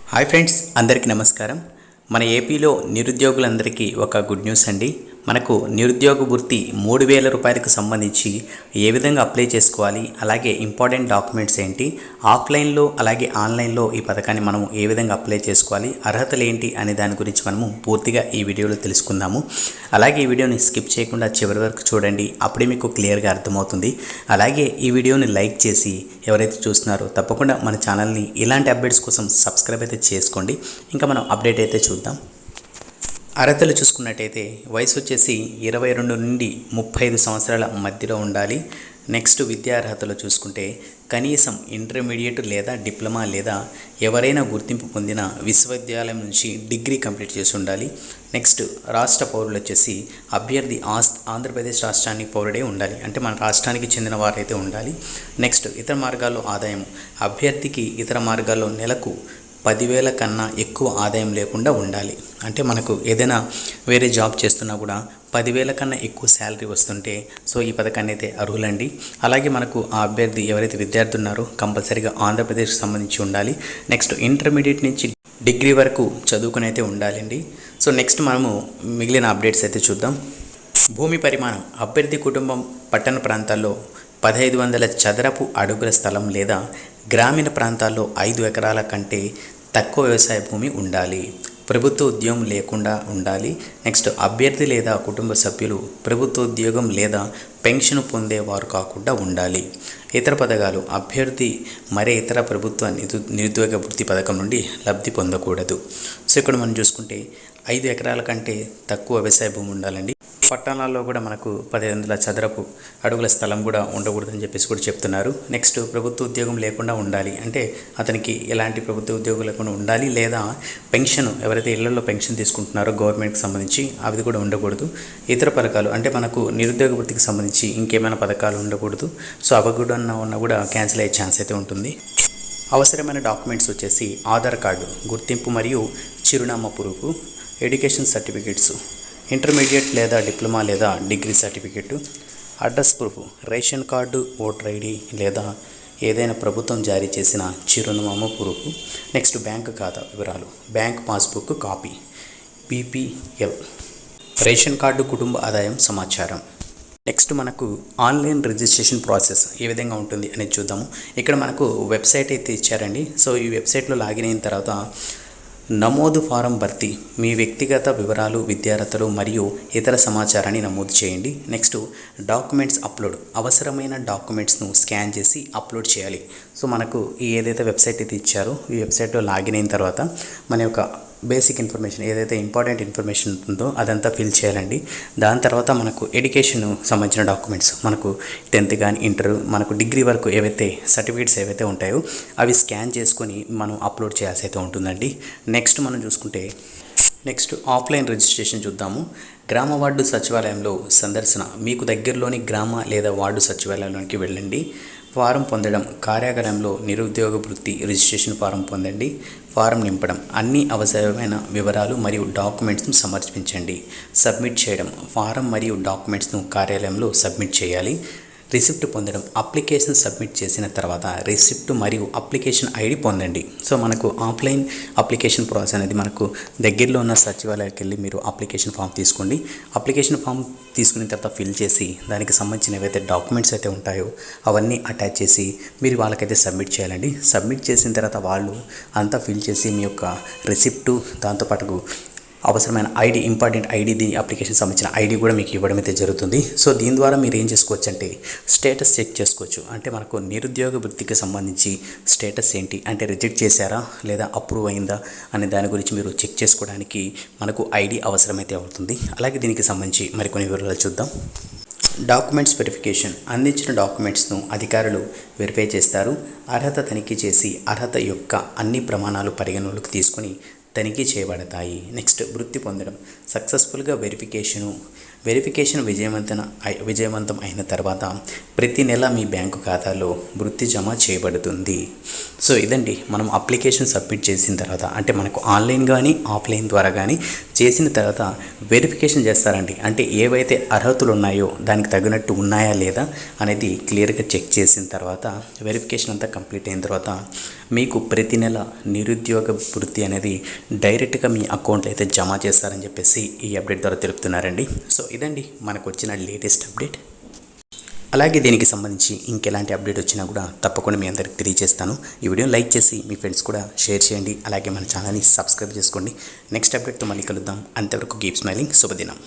Hi friends, అందరికీ నమస్కారం. మన ఏపీలో నిరుద్యోగులందరికీ ఒక గుడ్ న్యూస్ అండి. మనకు నిరుద్యోగ వృత్తి 3,000 రూపాయలకు సంబంధించి ఏ విధంగా అప్లై చేసుకోవాలి, అలాగే ఇంపార్టెంట్ డాక్యుమెంట్స్ ఏంటి, ఆఫ్లైన్లో అలాగే ఆన్లైన్లో ఈ పథకాన్ని మనము ఏ విధంగా అప్లై చేసుకోవాలి, అర్హతలు ఏంటి అనే దాని గురించి మనము పూర్తిగా ఈ వీడియోలో తెలుసుకుందాము. అలాగే ఈ వీడియోని స్కిప్ చేయకుండా చివరి వరకు చూడండి, అప్పుడే మీకు క్లియర్గా అర్థమవుతుంది. అలాగే ఈ వీడియోని లైక్ చేసి ఎవరైతే చూస్తున్నారో తప్పకుండా మన ఛానల్ని ఇలాంటి అప్డేట్స్ కోసం సబ్స్క్రైబ్ అయితే చేసుకోండి. ఇంకా మనం అప్డేట్ అయితే చూద్దాం. అర్హతలు చూసుకున్నట్టయితే వయసు వచ్చేసి 22 నుండి 35 సంవత్సరాల మధ్యలో ఉండాలి. నెక్స్ట్ విద్యా అర్హతలు చూసుకుంటే కనీసం ఇంటర్మీడియట్ లేదా డిప్లొమా లేదా ఎవరైనా గుర్తింపు పొందిన విశ్వవిద్యాలయం నుంచి డిగ్రీ కంప్లీట్ చేసి ఉండాలి. నెక్స్ట్ రాష్ట్ర పౌరులు వచ్చేసి అభ్యర్థి ఆంధ్రప్రదేశ్ రాష్ట్రానికి పౌరుడే ఉండాలి, అంటే మన రాష్ట్రానికి చెందిన వారైతే ఉండాలి. నెక్స్ట్ ఇతర మార్గాల్లో ఆదాయం, అభ్యర్థికి ఇతర మార్గాల్లో నెలకు 10,000 కన్నా ఎక్కువ ఆదాయం లేకుండా ఉండాలి. అంటే మనకు ఏదైనా వేరే జాబ్ చేస్తున్నా కూడా 10,000 కన్నా ఎక్కువ శాలరీ వస్తుంటే సో ఈ పథకాన్ని అయితే అర్హులండి. అలాగే మనకు ఆ అభ్యర్థి ఎవరైతే విద్యార్థి ఉన్నారో కంపల్సరీగా ఆంధ్రప్రదేశ్కి సంబంధించి ఉండాలి. నెక్స్ట్ ఇంటర్మీడియట్ నుంచి డిగ్రీ వరకు చదువుకుని అయితే ఉండాలండి. సో నెక్స్ట్ మనము మిగిలిన అప్డేట్స్ అయితే చూద్దాం. భూమి పరిమాణం, అభ్యర్థి కుటుంబం పట్టణ ప్రాంతాల్లో 1,500 చదరపు అడుగుల స్థలం లేదా గ్రామీణ ప్రాంతాల్లో 5 ఎకరాల కంటే తక్కువ వ్యవసాయ భూమి ఉండాలి. ప్రభుత్వ ఉద్యోగం లేకుండా ఉండాలి. నెక్స్ట్ అభ్యర్థి లేదా కుటుంబ సభ్యులు ప్రభుత్వ ఉద్యోగం లేదా పెన్షన్ పొందేవారు కాకుండా ఉండాలి. ఇతర పథకాలు, అభ్యర్థి మరే ఇతర ప్రభుత్వ నిరుద్యోగ వృత్తి పథకం నుండి లబ్ధి పొందకూడదు. సో ఇక్కడ మనం చూసుకుంటే 5 ఎకరాల కంటే తక్కువ వ్యవసాయ భూమి ఉండాలండి. పట్టణాల్లో కూడా మనకు 1,500 చదరపు అడుగుల స్థలం కూడా ఉండకూడదని చెప్పేసి కూడా చెప్తున్నారు. నెక్స్ట్ ప్రభుత్వ ఉద్యోగం లేకుండా ఉండాలి, అంటే అతనికి ఎలాంటి ప్రభుత్వ ఉద్యోగం లేకుండా ఉండాలి. లేదా పెన్షన్, ఎవరైతే ఇళ్లలో పెన్షన్ తీసుకుంటున్నారో గవర్నమెంట్కి సంబంధించి అవి కూడా ఉండకూడదు. ఇతర పథకాలు అంటే మనకు నిరుద్యోగ వృత్తికి సంబంధించి ఇంకేమైనా పథకాలు ఉండకూడదు. సో అవి కూడా ఉన్నా కూడా క్యాన్సిల్ అయ్యే ఛాన్స్ అయితే ఉంటుంది. అవసరమైన డాక్యుమెంట్స్ వచ్చేసి ఆధార్ కార్డు, గుర్తింపు మరియు చిరునామా ప్రూఫ్, ఎడ్యుకేషన్ సర్టిఫికేట్స్, ఇంటర్మీడియట్ లేదా డిప్లొమా లేదా degree certificate, address proof, ration card, voter ID లేదా ఏదైనా ప్రభుత్వం జారీ చేసిన చిరునామా ప్రూఫ్. నెక్స్ట్ బ్యాంకు ఖాతా వివరాలు, bank passbook copy, BPL, ration card, కుటుంబ ఆదాయం సమాచారం. నెక్స్ట్ మనకు ఆన్లైన్ రిజిస్ట్రేషన్ ప్రాసెస్ ఏ విధంగా ఉంటుంది అనేది చూద్దాము. ఇక్కడ మనకు వెబ్సైట్ అయితే ఇచ్చారండి. సో ఈ వెబ్సైట్లో లాగిన్ అయిన తర్వాత నమోదు ఫారం భర్తీ, మీ వ్యక్తిగత వివరాలు, విద్యార్హతలు మరియు ఇతర సమాచారాన్ని నమోదు చేయండి. నెక్స్ట్ డాక్యుమెంట్స్ అప్లోడ్, అవసరమైన డాక్యుమెంట్స్ను స్కాన్ చేసి అప్లోడ్ చేయాలి. సో మనకు ఈ ఏదైతే వెబ్సైట్ అయితే ఇచ్చారో ఈ వెబ్సైట్లో లాగిన్ అయిన తర్వాత మన యొక్క బేసిక్ ఇన్ఫర్మేషన్, ఏదైతే ఇంపార్టెంట్ ఇన్ఫర్మేషన్ ఉంటుందో అదంతా ఫిల్ చేయాలండి. దాని తర్వాత మనకు ఎడ్యుకేషన్ సంబంధించిన డాక్యుమెంట్స్, మనకు 10th కానీ ఇంటర్, మనకు డిగ్రీ వరకు ఏవైతే సర్టిఫికేట్స్ ఏవైతే ఉంటాయో అవి స్కాన్ చేసుకొని మనం అప్లోడ్ చేయాల్సి అయితే ఉంటుందండి. నెక్స్ట్ మనం చూసుకుంటే నెక్స్ట్ ఆఫ్లైన్ రిజిస్ట్రేషన్ చూద్దాము. గ్రామ వార్డు సచివాలయంలో సందర్శన, మీకు దగ్గరలోని గ్రామ లేదా వార్డు సచివాలయంలోకి వెళ్ళండి. ఫారం పొందడం, కార్యాలయంలో నిరుద్యోగ వృత్తి రిజిస్ట్రేషన్ ఫారం పొందండి. ఫారం నింపడం, అన్ని అవసరమైన వివరాలు మరియు డాక్యుమెంట్స్ను సమర్పించండి. సబ్మిట్ చేయడం, ఫారం మరియు డాక్యుమెంట్స్ను కార్యాలయంలో సబ్మిట్ చేయాలి. రిసిప్ట్ పొందడం, అప్లికేషన్ సబ్మిట్ చేసిన తర్వాత రిసిప్ట్ మరియు అప్లికేషన్ ఐడి పొందండి. సో మనకు ఆఫ్లైన్ అప్లికేషన్ ప్రాసెస్ అనేది మనకు దగ్గరలో ఉన్న సచివాలయానికి వెళ్ళి మీరు అప్లికేషన్ ఫామ్ తీసుకోండి. అప్లికేషన్ ఫామ్ తీసుకున్న తర్వాత ఫిల్ చేసి దానికి సంబంధించిన ఏవైతే డాక్యుమెంట్స్ అయితే ఉంటాయో అవన్నీ అటాచ్ చేసి మీరు వాళ్ళకైతే సబ్మిట్ చేయాలండి. సబ్మిట్ చేసిన తర్వాత వాళ్ళు అంతా ఫిల్ చేసి మీ యొక్క రిసిప్టు, దాంతోపాటు అవసరమైన ఐడి, ఇంపార్టెంట్ ఐడి, దీని అప్లికేషన్ సంబంధించిన ఐడి కూడా మీకు ఇవ్వడం అయితే జరుగుతుంది. సో దీని ద్వారా మీరు ఏం చేసుకోవచ్చు అంటే స్టేటస్ చెక్ చేసుకోవచ్చు. అంటే మనకు నిరుద్యోగ వృత్తికి సంబంధించి స్టేటస్ ఏంటి, అంటే రిజెక్ట్ చేశారా లేదా అప్రూవ్ అయిందా అనే దాని గురించి మీరు చెక్ చేసుకోవడానికి మనకు ఐడి అవసరమైతే అవుతుంది. అలాగే దీనికి సంబంధించి మరికొన్ని వివరాలు చూద్దాం. డాక్యుమెంట్స్ వెరిఫికేషన్, అందించిన డాక్యుమెంట్స్ను అధికారులు వెరిఫై చేస్తారు. అర్హత తనిఖీ చేసి అర్హత యొక్క అన్ని ప్రమాణాలు పరిగణలోకి తీసుకొని తనిఖీ చేయబడతాయి. నెక్స్ట్ వృత్తి పొందడం, సక్సెస్ఫుల్గా వెరిఫికేషన్ విజయవంతం అయిన తర్వాత ప్రతి నెల మీ బ్యాంకు ఖాతాలో వృత్తి జమ చేయబడుతుంది. సో ఇదండి, మనం అప్లికేషన్ సబ్మిట్ చేసిన తర్వాత, అంటే మనకు ఆన్లైన్ కానీ ఆఫ్లైన్ ద్వారా కానీ చేసిన తర్వాత వెరిఫికేషన్ చేస్తారండి. అంటే ఏవైతే అర్హతలు ఉన్నాయో దానికి తగినట్టు ఉన్నాయా లేదా అనేది క్లియర్గా చెక్ చేసిన తర్వాత వెరిఫికేషన్ అంతా కంప్లీట్ అయిన తర్వాత మీకు ప్రతి నెల నిరుద్యోగ వృత్తి అనేది డైరెక్ట్గా మీ అకౌంట్లో అయితే జమ చేస్తారని చెప్పేసి ఈ అప్డేట్ ద్వారా తెలుపుతున్నారండి. సో ఇదండి మనకు వచ్చిన లేటెస్ట్ అప్డేట్. అలాగే దీనికి సంబంధించి ఇంకెలాంటి అప్డేట్ వచ్చినా కూడా తప్పకుండా మీ అందరికి తెలియజేస్తాను. ఈ వీడియోని లైక్ చేసి మీ ఫ్రెండ్స్ కూడా షేర్ చేయండి. అలాగే మన ఛానల్ని సబ్స్క్రైబ్ చేసుకోండి. నెక్స్ట్ అప్డేట్తో మళ్ళీ కలుద్దాం. అంతవరకు కీప్ స్మైలింగ్. శుభదినం.